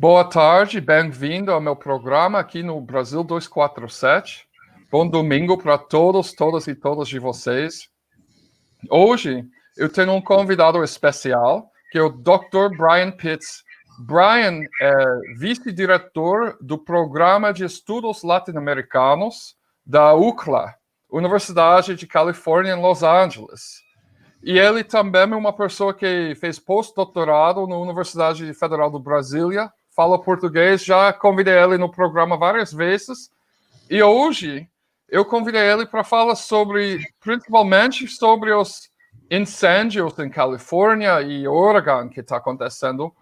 Boa tarde, bem-vindo ao meu programa aqui no Brasil 247. Bom domingo para todos, todas e todas de vocês. Hoje eu tenho um convidado especial, que é o Dr. Brian Pitts. Brian é vice-diretor do Programa de Estudos Latino-Americanos da UCLA, Universidade de Califórnia em Los Angeles. E ele também é uma pessoa que fez pós-doutorado na Universidade Federal do Brasília, fala português, já convidei ele no programa várias vezes. E hoje eu convidei ele para falar principalmente sobre os incêndios em Califórnia e Oregon que está acontecendo.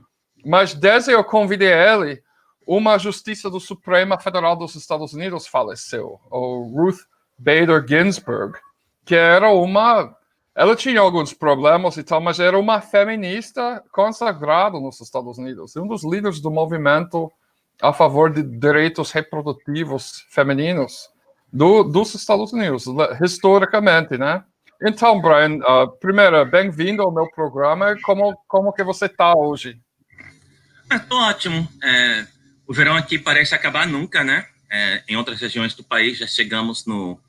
Mas desde eu convidei ele, uma justiça do Supremo Federal dos Estados Unidos faleceu, o Ruth Bader Ginsburg, que era ela tinha alguns problemas e tal, mas era uma feminista consagrada nos Estados Unidos. Um dos líderes do movimento a favor de direitos reprodutivos femininos dos Estados Unidos, historicamente, né? Então, Brian, primeiro, bem-vindo ao meu programa. Como que você está hoje? Estou ótimo. O verão aqui parece acabar nunca, né? Em outras regiões do país já chegamos no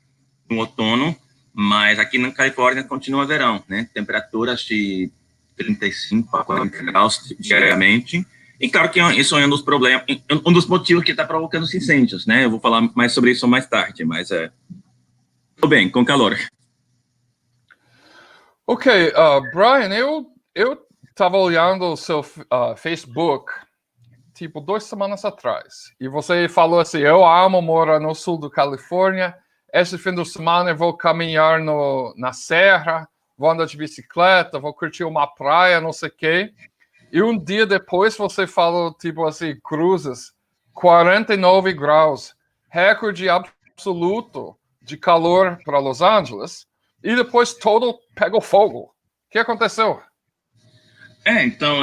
outono, mas aqui na Califórnia continua verão, né? Temperaturas de 35 a 40 graus diariamente. E claro que isso é um dos problemas, um dos motivos que está provocando os incêndios, né? Eu vou falar mais sobre isso mais tarde, mas estou bem, com calor. Ok, Brian, eu estava olhando o seu Facebook, tipo, 2 semanas atrás, e você falou assim, eu amo morar no sul da Califórnia, esse fim de semana eu vou caminhar na serra, vou andar de bicicleta, vou curtir uma praia, não sei o quê. E um dia depois você falou, tipo assim, Cruzes, 49 graus, recorde absoluto de calor para Los Angeles, e depois todo pegou fogo. O que aconteceu? Então,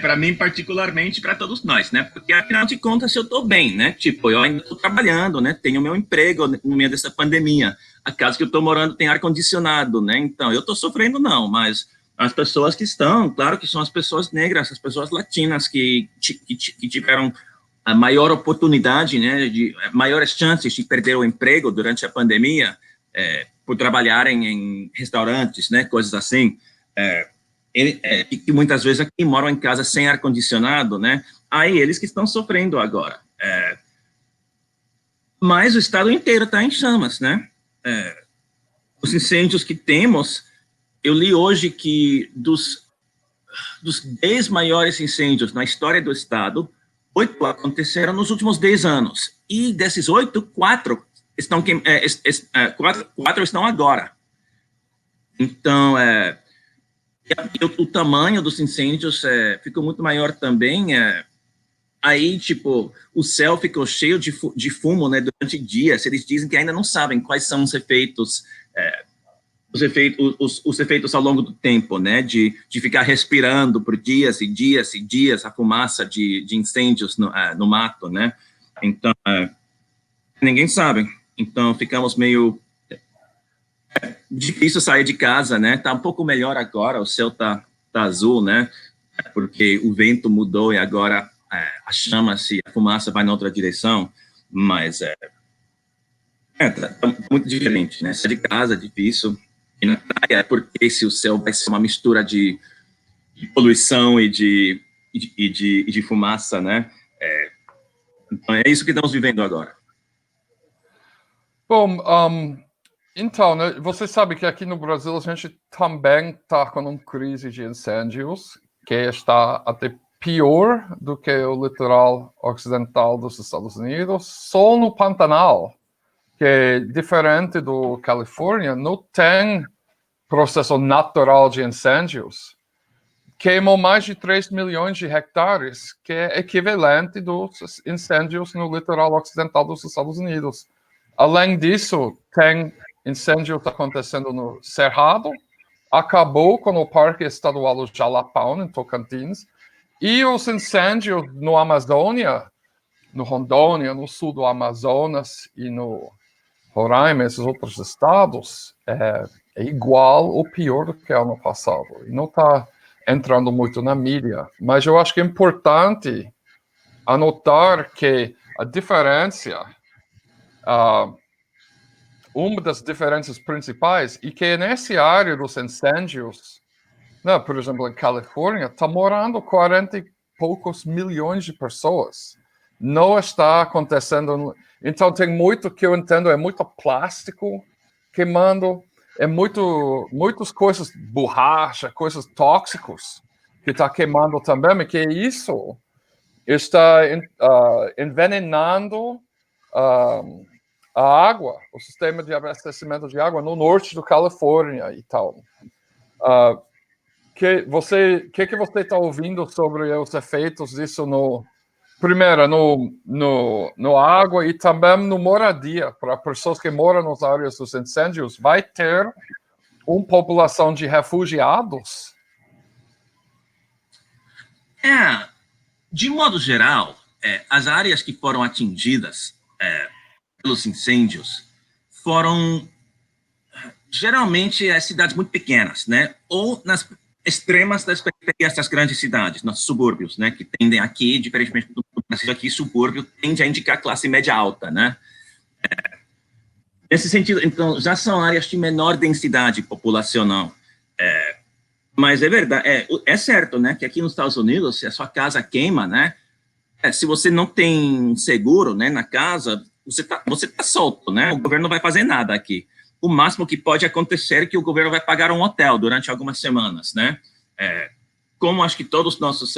para mim particularmente, para todos nós, né? Porque afinal de contas eu estou bem, né? Tipo, eu ainda estou trabalhando, né? Tenho meu emprego no meio dessa pandemia. A casa que eu estou morando tem ar condicionado, né? Então, eu estou sofrendo não, mas as pessoas que estão, claro que são as pessoas negras, as pessoas latinas que tiveram a maior oportunidade, né? De maiores chances de perder o emprego durante a pandemia, por trabalharem em restaurantes, né? Coisas assim. Que muitas vezes aqui moram em casa sem ar-condicionado, né? Aí eles que estão sofrendo agora. Mas o estado inteiro está em chamas, né? Os incêndios que temos, eu li hoje que dos 10 maiores incêndios na história do estado, 8 aconteceram nos últimos 10 anos. E desses 8, 4 estão, 4 estão agora. Então, o tamanho dos incêndios ficou muito maior também. Aí, tipo, o céu ficou cheio de fumo, né, durante dias. Eles dizem que ainda não sabem quais são os efeitos, os efeitos ao longo do tempo, né, de ficar respirando por dias e dias e dias a fumaça de incêndios no mato, né. Então, ninguém sabe. Então, ficamos meio difícil sair de casa, né? Tá um pouco melhor agora, o céu tá azul, né? Porque o vento mudou e agora a chama-se, a fumaça vai na outra direção, mas tá muito diferente, né? Sair de casa é difícil, e na praia, porque se o céu vai ser uma mistura de poluição e de fumaça, né? Então é isso que estamos vivendo agora. Bom, então, né, você sabe que aqui no Brasil a gente também está com uma crise de incêndios que está até pior do que o litoral ocidental dos Estados Unidos. Só no Pantanal, que é diferente do Califórnia, não tem processo natural de incêndios. Queimou mais de 3 milhões de hectares, que é equivalente dos incêndios no litoral ocidental dos Estados Unidos. Além disso, tem incêndios acontecendo no Cerrado, acabou com o Parque Estadual do Jalapão, em Tocantins, e os incêndios no Amazônia, no Rondônia, no sul do Amazonas e no Roraima, esses outros estados, é igual ou pior do que ano passado. E não está entrando muito na mídia. Mas eu acho que é importante a notar que a diferença, uma das diferenças principais, é que nessa área dos incêndios, né, por exemplo, em Califórnia, está morando 40 e poucos milhões de pessoas. Não está acontecendo. Então, tem muito que eu entendo, é muito plástico queimando, é muitas coisas, borracha, coisas tóxicas que está queimando também, e que isso está envenenando a água, o sistema de abastecimento de água no norte da Califórnia e tal. Que você está ouvindo sobre os efeitos disso primeiro no água e também no moradia para pessoas que moram nas áreas dos incêndios? Vai ter uma população de refugiados? De modo geral, as áreas que foram atingidas pelos incêndios foram geralmente cidades muito pequenas, né? Ou nas extremas das periferias das grandes cidades, nos subúrbios, né? Que tendem aqui, diferentemente do Brasil, aqui subúrbio tende a indicar classe média alta, né? Nesse sentido, então, já são áreas de menor densidade populacional. Mas é verdade, é certo, né? Que aqui nos Estados Unidos, se a sua casa queima, né? Se você não tem seguro, né, na casa, você tá solto, né? O governo não vai fazer nada aqui. O máximo que pode acontecer é que o governo vai pagar um hotel durante algumas semanas, né? Como acho que todos os nossos...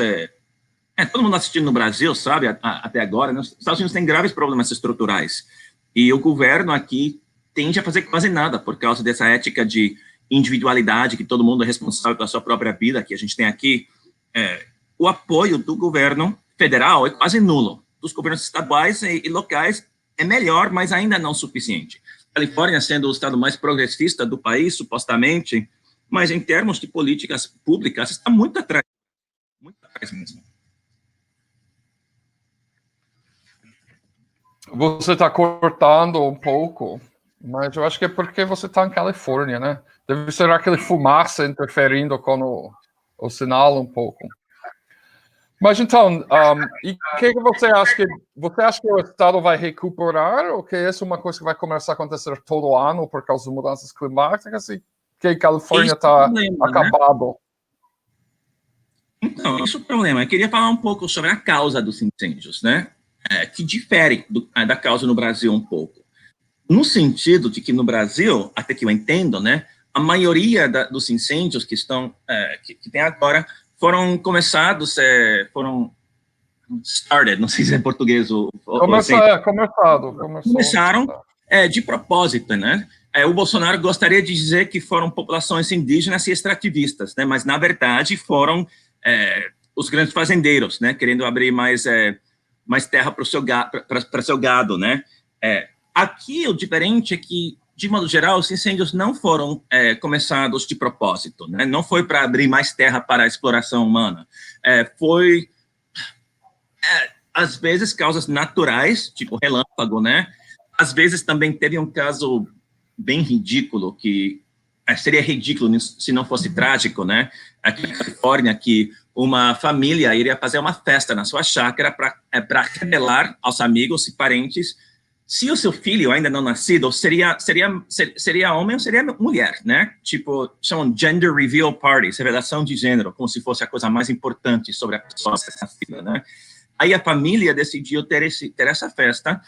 todo mundo assistindo no Brasil, sabe, até agora, né, os Estados Unidos têm graves problemas estruturais. E o governo aqui tende a fazer quase nada por causa dessa ética de individualidade, que todo mundo é responsável pela sua própria vida, que a gente tem aqui. O apoio do governo federal é quase nulo. Dos governos estaduais e locais é melhor, mas ainda não suficiente. A Califórnia sendo o estado mais progressista do país, supostamente, mas em termos de políticas públicas, está muito atrás mesmo. Você está cortando um pouco, mas eu acho que é porque você está em Califórnia, né? Deve ser aquele fumaça interferindo com o sinal um pouco. Mas então, e o que você acha que o estado vai recuperar ou que isso é uma coisa que vai começar a acontecer todo ano por causa das mudanças climáticas e que a Califórnia está acabado? Né? Então, esse é o problema. Eu queria falar um pouco sobre a causa dos incêndios, né? Que difere da causa no Brasil um pouco. No sentido de que no Brasil, até que eu entendo, né, a maioria dos incêndios que estão que tem agora foram começados, foram started, não sei se é em português começaram de propósito, né? O Bolsonaro gostaria de dizer que foram populações indígenas e extrativistas, né? Mas na verdade foram os grandes fazendeiros, né? Querendo abrir mais terra para seu gado, né? Aqui o diferente é que, de modo geral, os incêndios não foram começados de propósito, né? Não foi para abrir mais terra para a exploração humana. Foi, às vezes, causas naturais, tipo relâmpago, né? Às vezes também teve um caso bem ridículo, que seria ridículo se não fosse trágico, né? Aqui na Califórnia, que uma família iria fazer uma festa na sua chácara para revelar aos amigos e parentes se o seu filho ainda não nascido seria homem ou seria mulher, né? Tipo, chamam gender reveal parties, revelação de gênero, como se fosse a coisa mais importante sobre a pessoa nascida, né? Aí a família decidiu ter essa festa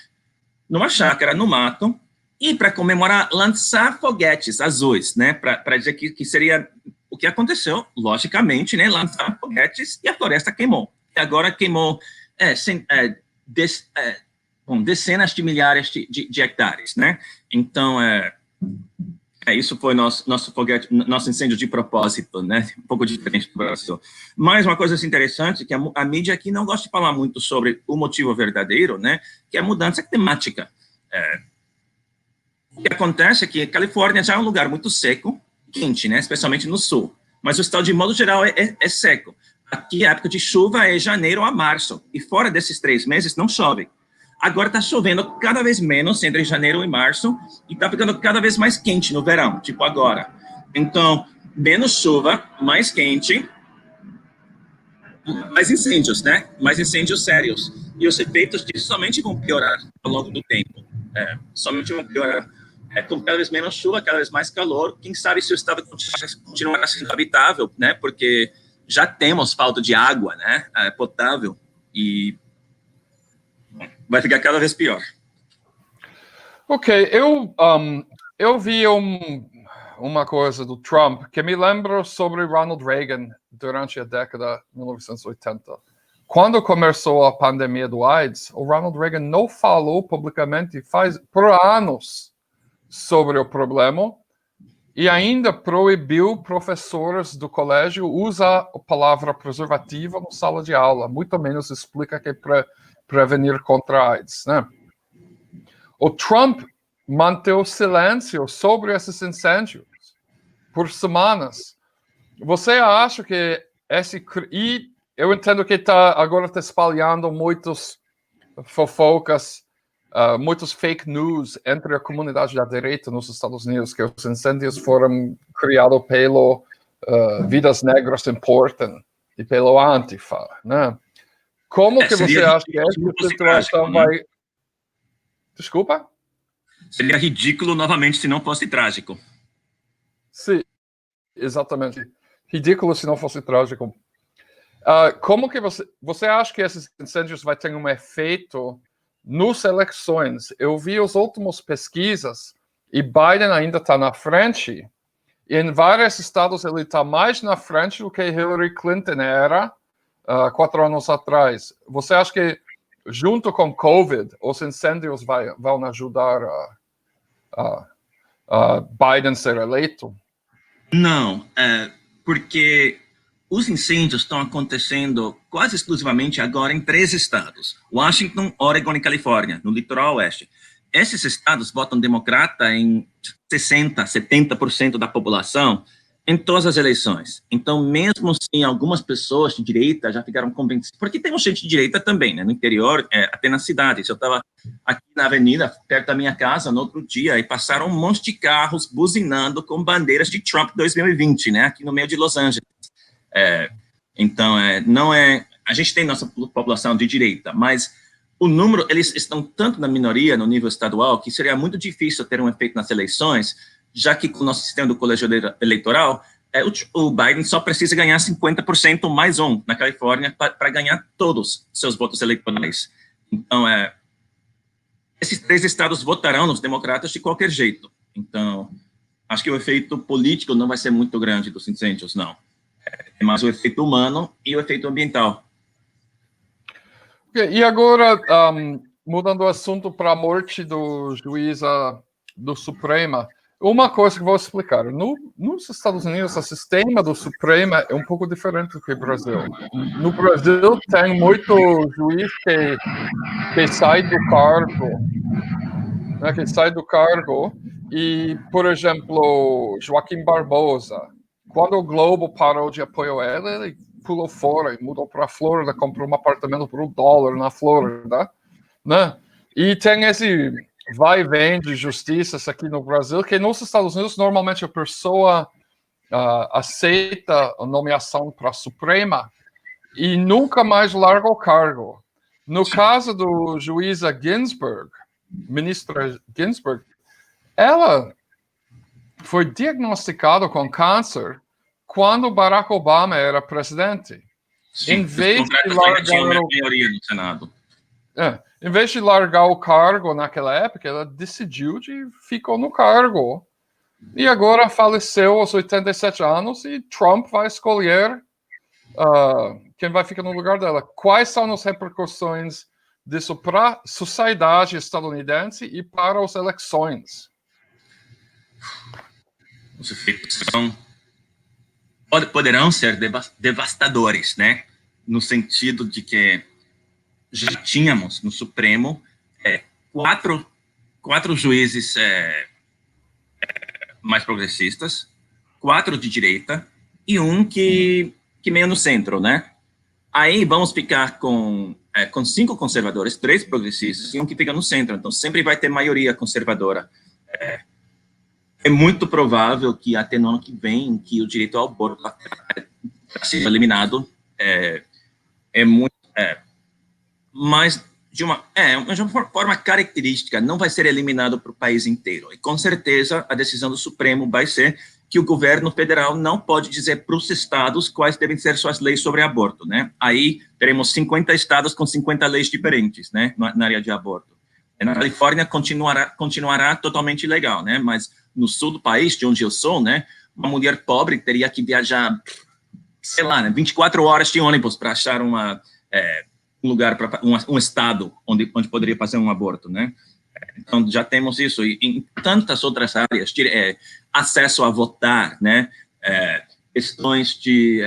numa chácara, no mato, e para comemorar, lançar foguetes azuis, né? Para dizer que seria o que aconteceu, logicamente, né? Lançaram foguetes e a floresta queimou. E agora queimou dezenas de milhares de hectares, né? Então, isso foi nosso foguete, nosso incêndio de propósito, né? Um pouco diferente do Brasil. Mas uma coisa interessante, que a mídia aqui não gosta de falar muito sobre o motivo verdadeiro, né? Que é a mudança climática. O que acontece é que a Califórnia já é um lugar muito seco, quente, né? Especialmente no sul. Mas o estado, de modo geral, é seco. Aqui, a época de chuva é janeiro a março. E fora desses 3 meses, não chove. Agora está chovendo cada vez menos entre janeiro e março e está ficando cada vez mais quente no verão, tipo agora. Então, menos chuva, mais quente. mais incêndios, né? Mais incêndios sérios. E os efeitos disso somente vão piorar ao longo do tempo. Somente vão piorar. Com cada vez menos chuva, cada vez mais calor. Quem sabe se o estado continuará sendo habitável, né? Porque já temos falta de água, né? Potável. E vai ficar cada vez pior. Ok, eu vi uma coisa do Trump que me lembra sobre Ronald Reagan durante a década de 1980. Quando começou a pandemia do AIDS, o Ronald Reagan não falou publicamente por anos sobre o problema e ainda proibiu professores do colégio usar a palavra preservativa na sala de aula, muito menos explica que é prevenir contra a AIDS, né? O Trump manteve silêncio sobre esses incêndios por semanas. Você acha que e eu entendo que agora está espalhando muitas fofocas, muitos fake news entre a comunidade da direita nos Estados Unidos, que os incêndios foram criados pelo Vidas Negras Importam e pelo Antifa, né? Como que você acha que essa situação vai... Desculpa? Seria ridículo novamente se não fosse trágico. Sim, exatamente. Ridículo se não fosse trágico. Como que você acha que esses incêndios vai ter um efeito nas eleições? Eu vi as últimas pesquisas e Biden ainda está na frente. E em vários estados ele está mais na frente do que Hillary Clinton era 4 anos atrás. Você acha que junto com Covid os incêndios vão ajudar Biden ser eleito? Não, porque os incêndios estão acontecendo quase exclusivamente agora em 3 estados: Washington, Oregon e Califórnia, no litoral oeste. Esses estados votam democrata em 60%, 70% da população em todas as eleições. Então, mesmo se algumas pessoas de direita já ficaram convencidas, porque tem gente de direita também, né, no interior, até nas cidades. Eu estava aqui na avenida, perto da minha casa, no outro dia, e passaram um monte de carros buzinando com bandeiras de Trump 2020, né, aqui no meio de Los Angeles. Então, não é... A gente tem nossa população de direita, mas o número, eles estão tanto na minoria no nível estadual que seria muito difícil ter um efeito nas eleições, já que com o nosso sistema do colégio eleitoral, o Biden só precisa ganhar 50% mais um na Califórnia para ganhar todos os seus votos eleitorais. Então, esses 3 estados votarão nos democratas de qualquer jeito. Então, acho que o efeito político não vai ser muito grande dos incêndios, não. É mais o efeito humano e o efeito ambiental. E agora, mudando o assunto para a morte do juiz do Supremo, uma coisa que vou explicar. Nos Estados Unidos, o sistema do Supremo é um pouco diferente do que no Brasil. No Brasil, tem muito juiz que sai do cargo, né, e, por exemplo, Joaquim Barbosa, quando o Globo parou de apoiar ele pulou fora e mudou para a Flórida, comprou um apartamento por $1 na Flórida, né? E tem esse vai e vem de justiças aqui no Brasil, que nos Estados Unidos, normalmente a pessoa aceita a nomeação para a Suprema e nunca mais larga o cargo. No caso do juíza Ginsburg, ministra Ginsburg, ela foi diagnosticada com câncer quando Barack Obama era presidente. Sim, em vez de largar maioria no Senado. Em vez de largar o cargo naquela época, ela decidiu de ficou no cargo. E agora faleceu aos 87 anos e Trump vai escolher quem vai ficar no lugar dela. Quais são as repercussões disso para a sociedade estadunidense e para as eleições? Os efeitos poderão ser devastadores, né? No sentido de que já tínhamos no Supremo 4 juízes mais progressistas, 4 de direita e um que meio no centro, né? Aí vamos ficar com 5 conservadores, 3 progressistas e um que fica no centro. Então sempre vai ter maioria conservadora. É muito provável que até no ano que vem, que o direito ao aborto seja eliminado é muito, mas de uma forma característica, não vai ser eliminado para o país inteiro. E com certeza a decisão do Supremo vai ser que o governo federal não pode dizer para os estados quais devem ser suas leis sobre aborto, né? Aí teremos 50 estados com 50 leis diferentes, né, na área de aborto. Na Califórnia continuará totalmente legal, né? Mas no sul do país, de onde eu sou, né, uma mulher pobre teria que viajar, sei lá, né, 24 horas de ônibus para achar um lugar, para um estado onde poderia fazer um aborto, né? Então, já temos isso. E em tantas outras áreas, acesso a votar, né? Questões de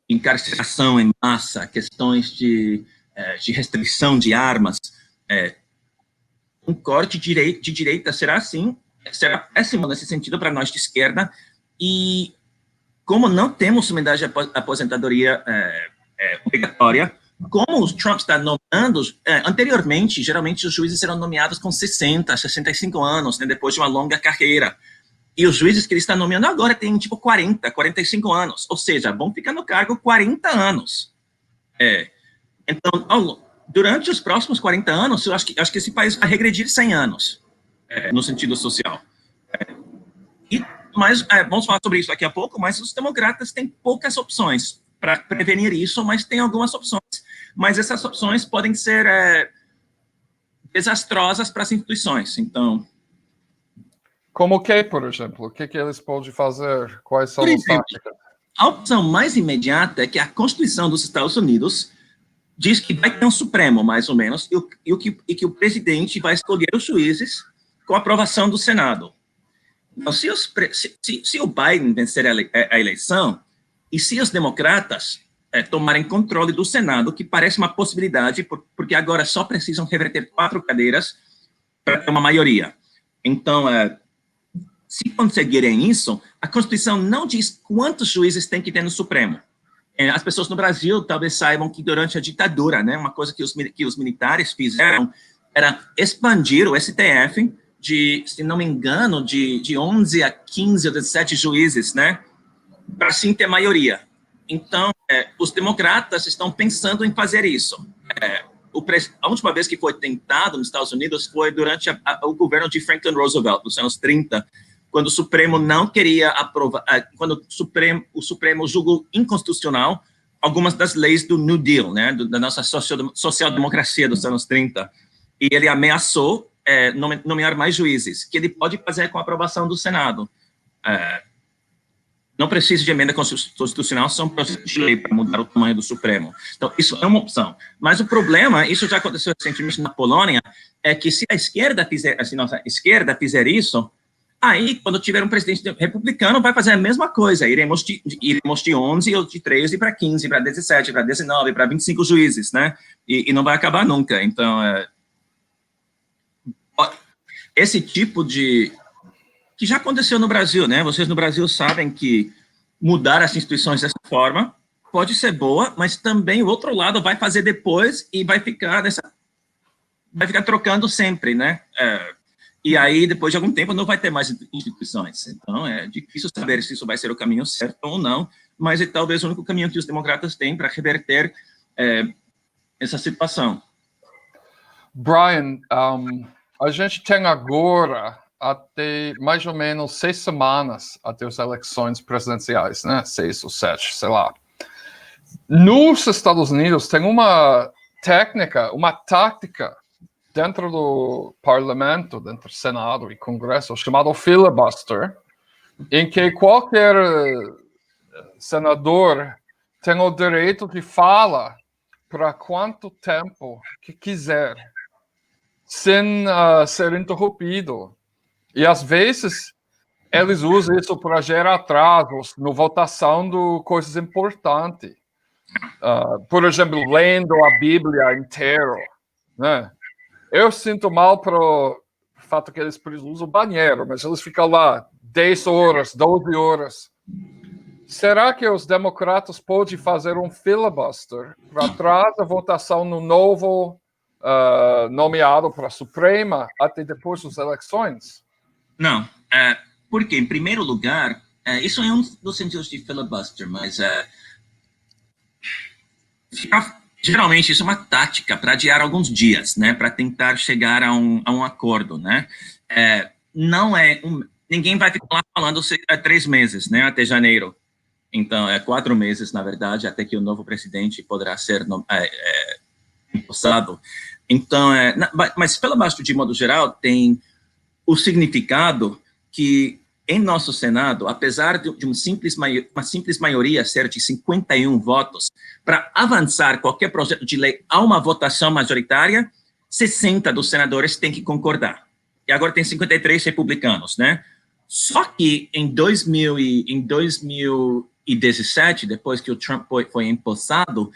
encarceração em massa, questões de restrição de armas. Um corte de direita será péssimo nesse sentido para nós de esquerda. E como não temos uma idade de aposentadoria obrigatória, como o Trump está nomeando, anteriormente, geralmente os juízes eram nomeados com 60, 65 anos, né, depois de uma longa carreira. E os juízes que ele está nomeando agora têm, tipo, 40, 45 anos. Ou seja, vão ficar no cargo 40 anos. Então, durante os próximos 40 anos, eu acho que esse país vai regredir 100 anos, no sentido social. Mas vamos falar sobre isso daqui a pouco, mas os democratas têm poucas opções para prevenir isso, mas tem algumas opções. Mas essas opções podem ser desastrosas para as instituições. Então, como o que, por exemplo? O que eles podem fazer? Quais são as táticas? A opção mais imediata é que a Constituição dos Estados Unidos diz que vai ter um Supremo, mais ou menos, e que o presidente vai escolher os juízes com a aprovação do Senado. Então, se o Biden vencer a eleição, e se os democratas tomarem controle do Senado, que parece uma possibilidade, porque agora só precisam reverter 4 cadeiras para ter uma maioria. Então, se conseguirem isso, a Constituição não diz quantos juízes tem que ter no Supremo. As pessoas no Brasil talvez saibam que durante a ditadura, né, uma coisa que os militares fizeram era expandir o STF de, se não me engano, de 11 a 15 ou 17 juízes, né, para sim ter maioria. Então, os democratas estão pensando em fazer isso. A última vez que foi tentado nos Estados Unidos foi durante o governo de Franklin Roosevelt, nos anos 30, quando o Supremo não queria aprovar, quando o Supremo julgou inconstitucional algumas das leis do New Deal, né, da nossa social-democracia dos anos 30, e ele ameaçou nomear mais juízes, que ele pode fazer com a aprovação do Senado. Não precisa de emenda constitucional, são processos de lei para mudar o tamanho do Supremo. Então, isso é uma opção. Mas o problema, isso já aconteceu recentemente na Polônia, é que se a esquerda fizer isso, aí, quando tiver um presidente republicano, vai fazer a mesma coisa. Iremos de 11 ou de 13 para 15, para 17, para 19, para 25 juízes, né? E não vai acabar nunca. Então, esse tipo de... que já aconteceu no Brasil, né? Vocês no Brasil sabem que mudar as instituições dessa forma pode ser boa, mas também o outro lado vai fazer depois e vai ficar trocando sempre, né? E aí, depois de algum tempo, não vai ter mais instituições. Então, é difícil saber se isso vai ser o caminho certo ou não, mas é talvez o único caminho que os democratas têm para reverter essa situação. Brian, a gente tem agora até mais ou menos 6 semanas até as eleições presidenciais, né? 6 ou 7, sei lá. Nos Estados Unidos tem uma técnica, uma tática dentro do parlamento, dentro do Senado e Congresso, chamado filibuster, em que qualquer senador tem o direito de falar para quanto tempo que quiser, sem ser interrompido. E, às vezes, eles usam isso para gerar atrasos na votação de coisas importantes. Por exemplo, lendo a Bíblia inteira, né? Eu sinto mal pelo fato que eles usam o banheiro, mas eles ficam lá 10 horas, 12 horas. Será que os democratas podem fazer um filibuster para atrás da votação no novo nomeado para a Suprema até depois das eleições? Não, porque, em primeiro lugar, isso é um dos sentidos de filibuster, mas Geralmente isso é uma tática para adiar alguns dias, né, para tentar chegar a um acordo, né. Não é ninguém vai ficar lá falando 3 meses, né, até janeiro. Então, 4 meses, na verdade, até que o novo presidente poderá ser empossado. Então, mas pela base, de modo geral, tem o significado que em nosso Senado, apesar de uma simples maioria ser de 51 votos, para avançar qualquer projeto de lei a uma votação majoritária, 60 dos senadores têm que concordar. E agora tem 53 republicanos, né? Só que em 2017, depois que o Trump foi empossado,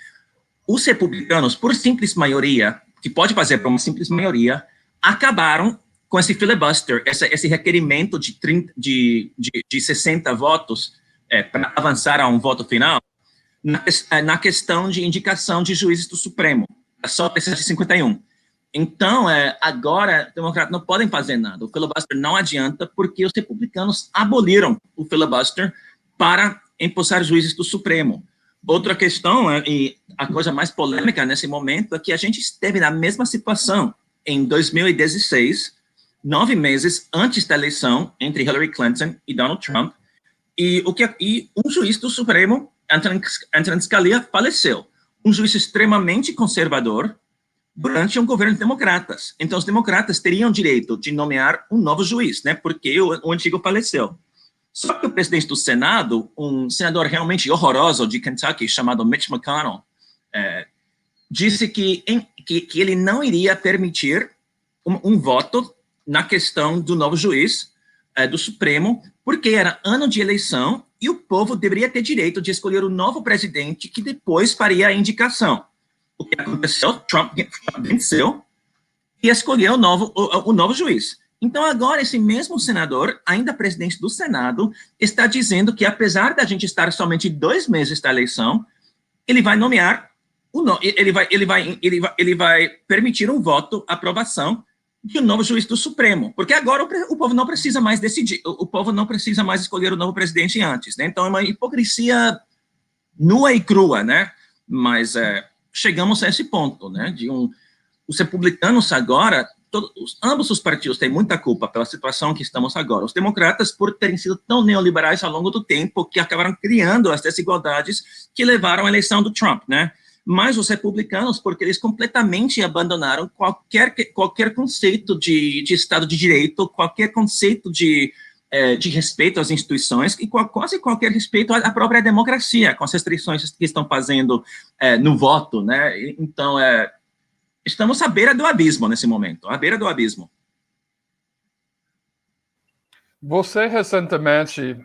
os republicanos, por simples maioria, que pode fazer por uma simples maioria, acabaram com esse filibuster, esse requerimento de 60 votos para avançar a um voto final, na questão de indicação de juízes do Supremo. Só precisa de 51. Então, agora, os democratas não podem fazer nada. O filibuster não adianta, porque os republicanos aboliram o filibuster para empossar juízes do Supremo. Outra questão, e a coisa mais polêmica nesse momento, é que a gente esteve na mesma situação em 2016, 9 meses antes da eleição entre Hillary Clinton e Donald Trump, e um juiz do Supremo, Antonin Scalia, faleceu. Um juiz extremamente conservador durante um governo de democratas. Então, os democratas teriam direito de nomear um novo juiz, né? Porque o antigo faleceu. Só que o presidente do Senado, um senador realmente horroroso de Kentucky, chamado Mitch McConnell, disse que ele não iria permitir um voto na questão do novo juiz do Supremo, porque era ano de eleição e o povo deveria ter direito de escolher o novo presidente que depois faria a indicação. O que aconteceu? Trump venceu e escolheu o novo juiz. Então, agora, esse mesmo senador, ainda presidente do Senado, está dizendo que, apesar da gente estar somente 2 meses da eleição, ele vai nomear, ele vai permitir um voto, aprovação, de um novo juiz do Supremo. Porque agora o povo não precisa mais decidir, o povo não precisa mais escolher o novo presidente antes, né? Então, é uma hipocrisia nua e crua, né? Mas chegamos a esse ponto, né? Os republicanos agora, ambos os partidos têm muita culpa pela situação que estamos agora. Os democratas, por terem sido tão neoliberais ao longo do tempo, que acabaram criando as desigualdades que levaram à eleição do Trump, né? Mas os republicanos, porque eles completamente abandonaram qualquer conceito de Estado de Direito, qualquer conceito de respeito às instituições e quase qualquer respeito à própria democracia, com as restrições que estão fazendo no voto, né? Então, estamos à beira do abismo nesse momento, à beira do abismo. Você recentemente,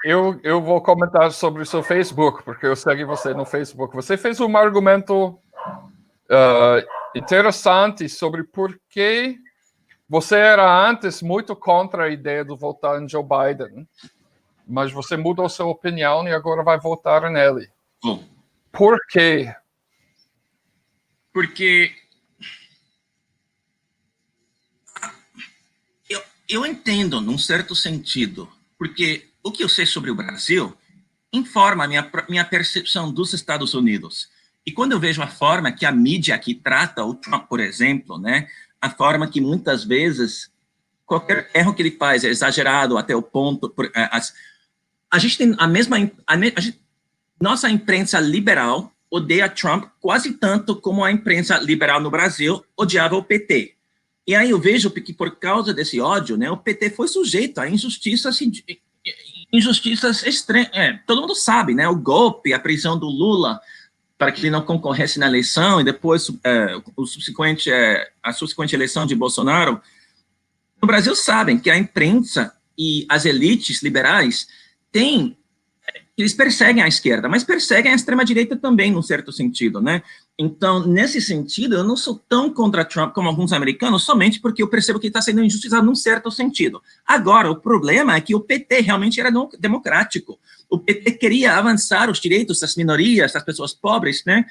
eu vou comentar sobre o seu Facebook, porque eu segui você no Facebook. Você fez um argumento interessante sobre por que você era antes muito contra a ideia de votar em Joe Biden, mas você mudou sua opinião e agora vai votar nele. Por quê? Porque eu entendo, num certo sentido, porque o que eu sei sobre o Brasil informa a minha percepção dos Estados Unidos. E quando eu vejo a forma que a mídia aqui trata o Trump, por exemplo, né, a forma que muitas vezes qualquer erro que ele faz é exagerado até o ponto... a gente tem nossa imprensa liberal odeia Trump quase tanto como a imprensa liberal no Brasil odiava o PT. E aí eu vejo que por causa desse ódio, né, o PT foi sujeito a injustiças extremas. Todo mundo sabe, né, o golpe, a prisão do Lula para que ele não concorresse na eleição e depois a subsequente eleição de Bolsonaro. No Brasil sabem que a imprensa e as elites liberais eles perseguem a esquerda, mas perseguem a extrema-direita também, num certo sentido, né? Então, nesse sentido, eu não sou tão contra Trump como alguns americanos, somente porque eu percebo que ele está sendo injustiçado num certo sentido. Agora, o problema é que o PT realmente era democrático. O PT queria avançar os direitos das minorias, das pessoas pobres, né?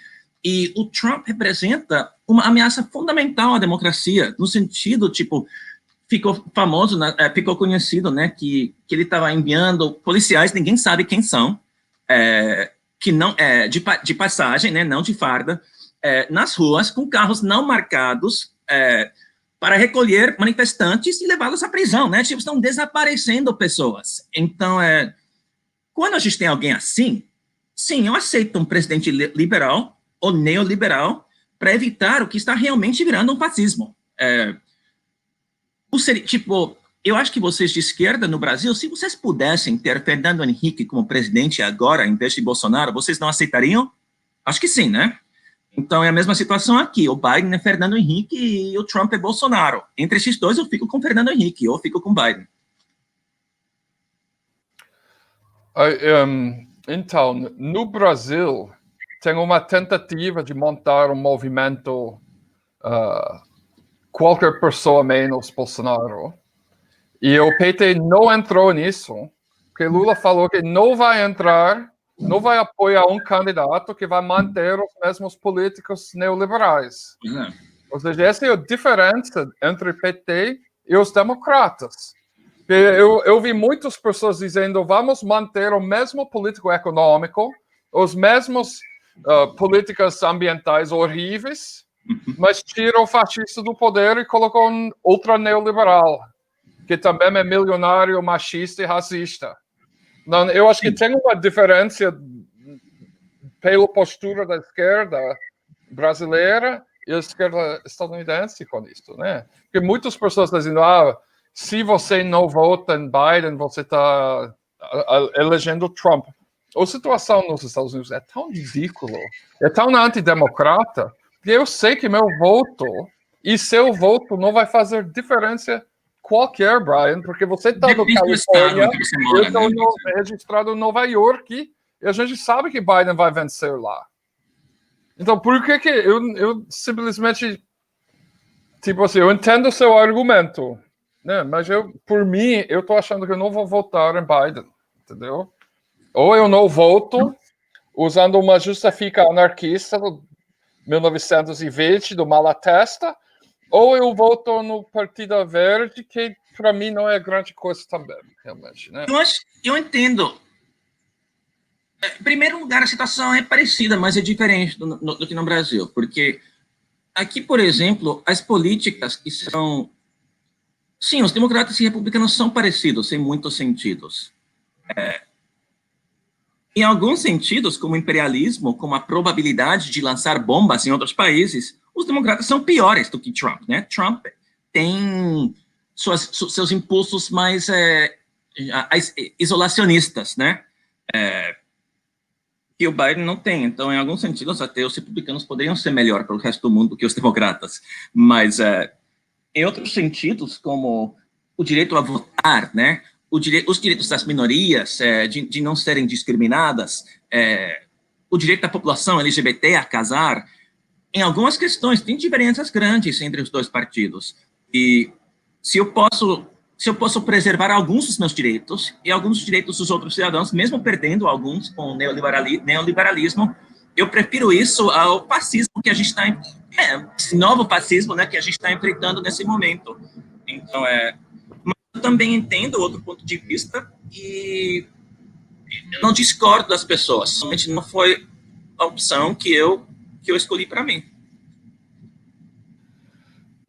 E o Trump representa uma ameaça fundamental à democracia, no sentido, tipo, ficou famoso, ficou conhecido, né, que ele estava enviando policiais, ninguém sabe quem são, que não de passagem, né, não de farda, nas ruas com carros não marcados para recolher manifestantes e levá-los à prisão, né? Tipo, estão desaparecendo pessoas. Então, quando a gente tem alguém assim, sim, eu aceito um presidente liberal ou neoliberal para evitar o que está realmente virando um fascismo. Tipo, eu acho que vocês de esquerda no Brasil, se vocês pudessem ter Fernando Henrique como presidente agora, em vez de Bolsonaro, vocês não aceitariam? Acho que sim, né? Então é a mesma situação aqui. O Biden é Fernando Henrique e o Trump é Bolsonaro. Entre esses dois, eu fico com Fernando Henrique, ou fico com Biden. Então, no Brasil, tem uma tentativa de montar um movimento qualquer pessoa menos Bolsonaro. E o PT não entrou nisso, porque Lula falou que não vai entrar, não vai apoiar um candidato que vai manter os mesmos políticos neoliberais. Ou seja, essa é a diferença entre o PT e os democratas. Eu vi muitas pessoas dizendo, vamos manter o mesmo político econômico, os mesmos políticas ambientais horríveis, mas tira o fascista do poder e colocou um ultra neoliberal, que também é milionário, machista e racista. Não, eu acho que tem uma diferença pela postura da esquerda brasileira e a esquerda estadunidense com isso, né? Porque muitas pessoas estão dizendo, se você não vota em Biden, você está elegendo Trump. A situação nos Estados Unidos é tão ridícula, é tão antidemocrata, que eu sei que meu voto e seu voto não vai fazer diferença qualquer, Brian, porque você está no Califórnia, eu estou registrado em Nova York, e a gente sabe que Biden vai vencer lá. Então, por que eu simplesmente, tipo assim, eu entendo o seu argumento, né? Mas por mim, eu estou achando que eu não vou votar em Biden, entendeu? Ou eu não voto usando uma justificativa anarquista do 1920 do Malatesta, ou eu voto no Partido Verde, que para mim não é grande coisa também, realmente, né? Eu entendo. Em primeiro lugar, a situação é parecida, mas é diferente do que no Brasil, porque aqui, por exemplo, as políticas que são... Sim, os democratas e republicanos são parecidos em muitos sentidos. Em alguns sentidos, como o imperialismo, como a probabilidade de lançar bombas em outros países, os democratas são piores do que Trump, né? Trump tem seus impulsos mais isolacionistas, né? Que o Biden não tem. Então, em alguns sentidos, até os republicanos poderiam ser melhor para o resto do mundo do que os democratas. Mas, em outros sentidos, como o direito a votar, né? Os direitos das minorias, de não serem discriminadas, o direito da população LGBT a casar, em algumas questões, tem diferenças grandes entre os dois partidos. E se eu posso preservar alguns dos meus direitos e alguns dos direitos dos outros cidadãos, mesmo perdendo alguns com o neoliberalismo, eu prefiro isso ao fascismo que a gente está... esse novo fascismo, né, que a gente está enfrentando nesse momento. Então, mas eu também entendo outro ponto de vista e eu não discordo das pessoas, somente não foi a opção que eu escolhi para mim.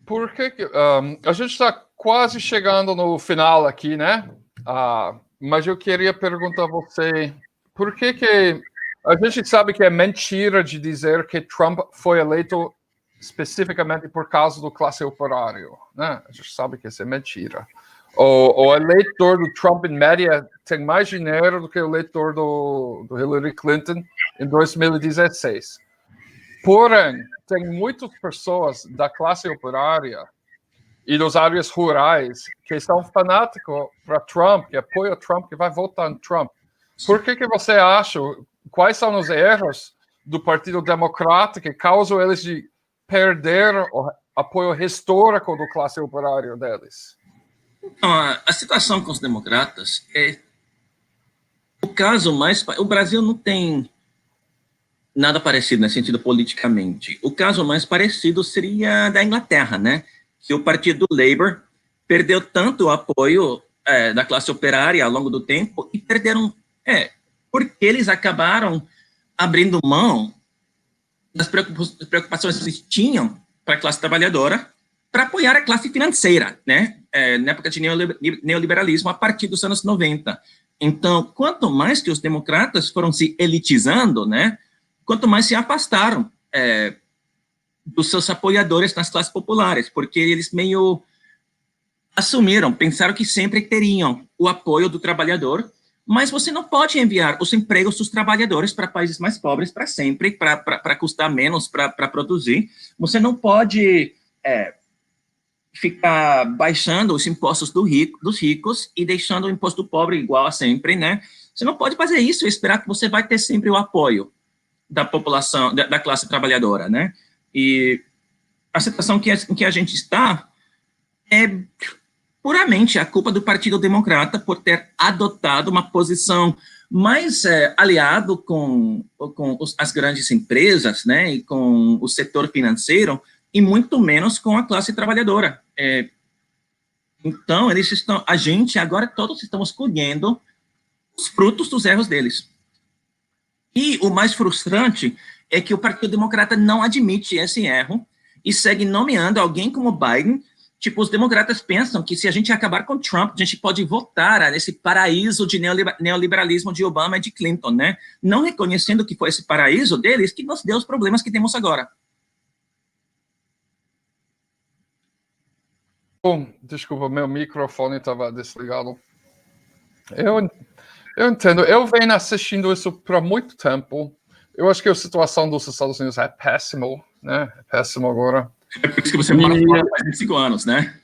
Por que a gente está quase chegando no final aqui, né? Mas eu queria perguntar a você, por que a gente sabe que é mentira de dizer que Trump foi eleito especificamente por causa do classe operário, né? A gente sabe que isso é mentira. O eleitor do Trump, em média, tem mais dinheiro do que o eleitor do Hillary Clinton em 2016. Porém, tem muitas pessoas da classe operária e das áreas rurais que são fanáticos para Trump, que apoiam Trump, que vai votar em Trump. Por que você acha, quais são os erros do Partido Democrata que causam eles de perder o apoio histórico do classe operária deles? Então, a situação com os democratas é o caso mais... O Brasil não tem nada parecido nesse sentido politicamente. O caso mais parecido seria da Inglaterra, né? Que o Partido Labour perdeu tanto o apoio da classe operária ao longo do tempo e perderam... porque eles acabaram abrindo mão das preocupações que eles tinham para a classe trabalhadora, para apoiar a classe financeira, né? Na época de neoliberalismo, a partir dos anos 90. Então, quanto mais que os democratas foram se elitizando, né? Quanto mais se afastaram dos seus apoiadores nas classes populares, porque eles meio assumiram, pensaram que sempre teriam o apoio do trabalhador, mas você não pode enviar os empregos dos trabalhadores para países mais pobres para sempre, para custar menos para produzir. Você não pode ficar baixando os impostos dos ricos e deixando o imposto do pobre igual a sempre, né? Você não pode fazer isso e esperar que você vai ter sempre o apoio da população, da classe trabalhadora, né? E a situação em que a gente está é puramente a culpa do Partido Democrata por ter adotado uma posição mais aliado com as grandes empresas, né, e com o setor financeiro, e muito menos com a classe trabalhadora. Então, a gente agora todos estamos colhendo os frutos dos erros deles. E o mais frustrante é que o Partido Democrata não admite esse erro e segue nomeando alguém como Biden. Tipo, os democratas pensam que se a gente acabar com Trump, a gente pode voltar nesse paraíso de neoliberalismo de Obama e de Clinton, né? Não reconhecendo que foi esse paraíso deles que nos deu os problemas que temos agora. Bom, desculpa, meu microfone estava desligado. Eu entendo. Eu venho assistindo isso por muito tempo. Eu acho que a situação dos Estados Unidos é péssimo, né? É péssimo agora. É por isso que você mora fora faz 25 anos, né?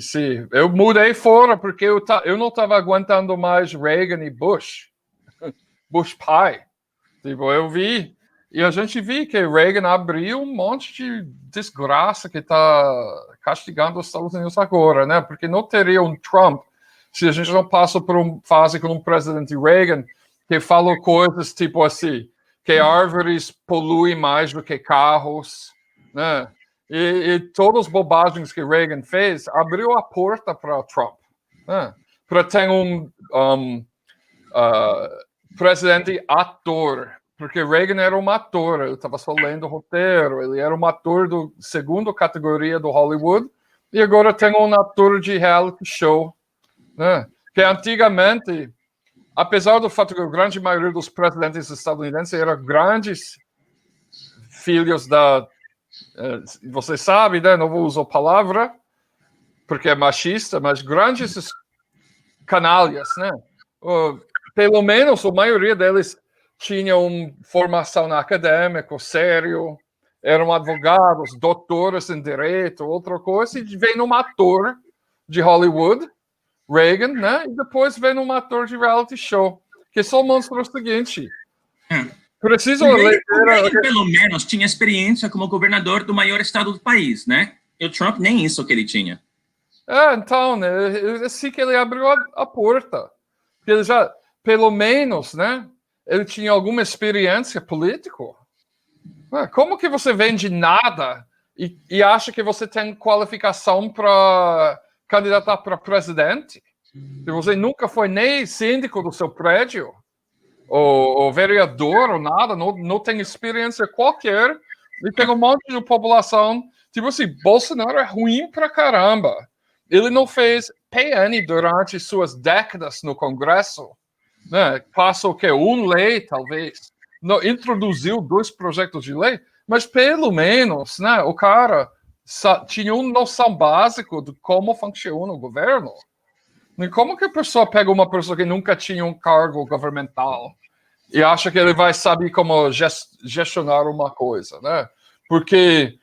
Sim. Eu mudei fora porque eu não estava aguentando mais Reagan e Bush. Bush pai. Tipo, eu vi. E a gente viu que Reagan abriu um monte de desgraça que está castigando os Estados Unidos agora, né? Porque não teria um Trump se a gente não passa por uma fase com um presidente Reagan que falou coisas tipo assim, que árvores poluem mais do que carros, né? E todas as bobagens que Reagan fez abriu a porta para Trump, né? Para ter presidente ator, porque Reagan era um ator, ele estava só lendo o roteiro, ele era um ator do segunda categoria do Hollywood, e agora tem um ator de reality show, né? Que antigamente, apesar do fato que a grande maioria dos presidentes estadunidenses eram grandes filhos da... você sabe, né? Não vou usar a palavra, porque é machista, mas grandes canalhas, né? Pelo menos a maioria deles tinham formação acadêmica, sério, eram advogados, doutores em direito, outra coisa, e vem um ator de Hollywood, Reagan, né? E depois vem um ator de reality show, que só mostra o seguinte. Preciso ler. Pelo menos tinha experiência como governador do maior estado do país, né? E o Trump nem isso que ele tinha. Então, né? Assim que ele abriu a porta. Ele já, pelo menos, né? Ele tinha alguma experiência política. Como que você vende nada e acha que você tem qualificação para candidatar para presidente? Se você nunca foi nem síndico do seu prédio, ou vereador, ou nada, não tem experiência qualquer, e tem um monte de população. Tipo assim, Bolsonaro é ruim pra caramba. Ele não fez PN durante suas décadas no Congresso, né? Passou o quê? Uma lei, talvez. Não, introduziu 2 projetos de lei, mas pelo menos, né, o cara tinha uma noção básica de como funciona o governo. E como que a pessoa pega uma pessoa que nunca tinha um cargo governamental e acha que ele vai saber como gestionar uma coisa, né? Porque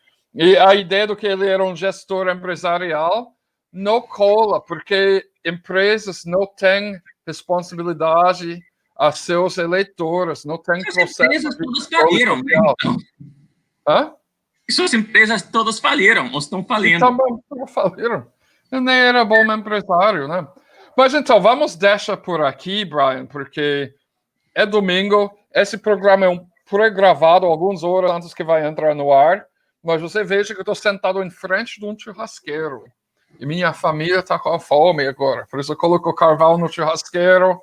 a ideia do que ele era um gestor empresarial não cola, porque empresas não têm responsabilidade a seus eleitores, não tem processo. As empresas todas faliram, né? Então. Hã? Suas empresas todas faliram, ou estão falindo. Também faliram. Eu nem era bom empresário, né? Mas então, vamos deixar por aqui, Brian, porque é domingo, esse programa é pré-gravado algumas horas antes que vai entrar no ar, mas você veja que eu estou sentado em frente de um churrasqueiro. E minha família está com fome agora, por isso eu coloco o carvão no churrasqueiro.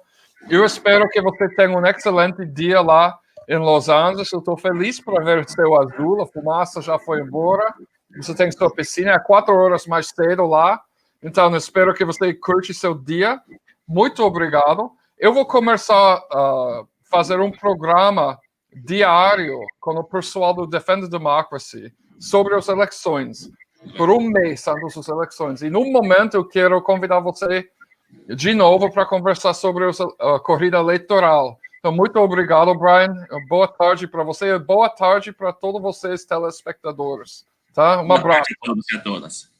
Eu espero que você tenha um excelente dia lá em Los Angeles. Eu estou feliz para ver o céu azul, a fumaça já foi embora. Você tem sua piscina, é 4 horas mais cedo lá. Então, espero que você curte seu dia. Muito obrigado. Eu vou começar a fazer um programa diário com o pessoal do Defend Democracy sobre as eleições, por um mês antes das eleições. E no momento eu quero convidar você de novo para conversar sobre a corrida eleitoral. Então, muito obrigado, Brian. Boa tarde para você e boa tarde para todos vocês, telespectadores. Tá? Um abraço. Boa tarde a todos e a todas.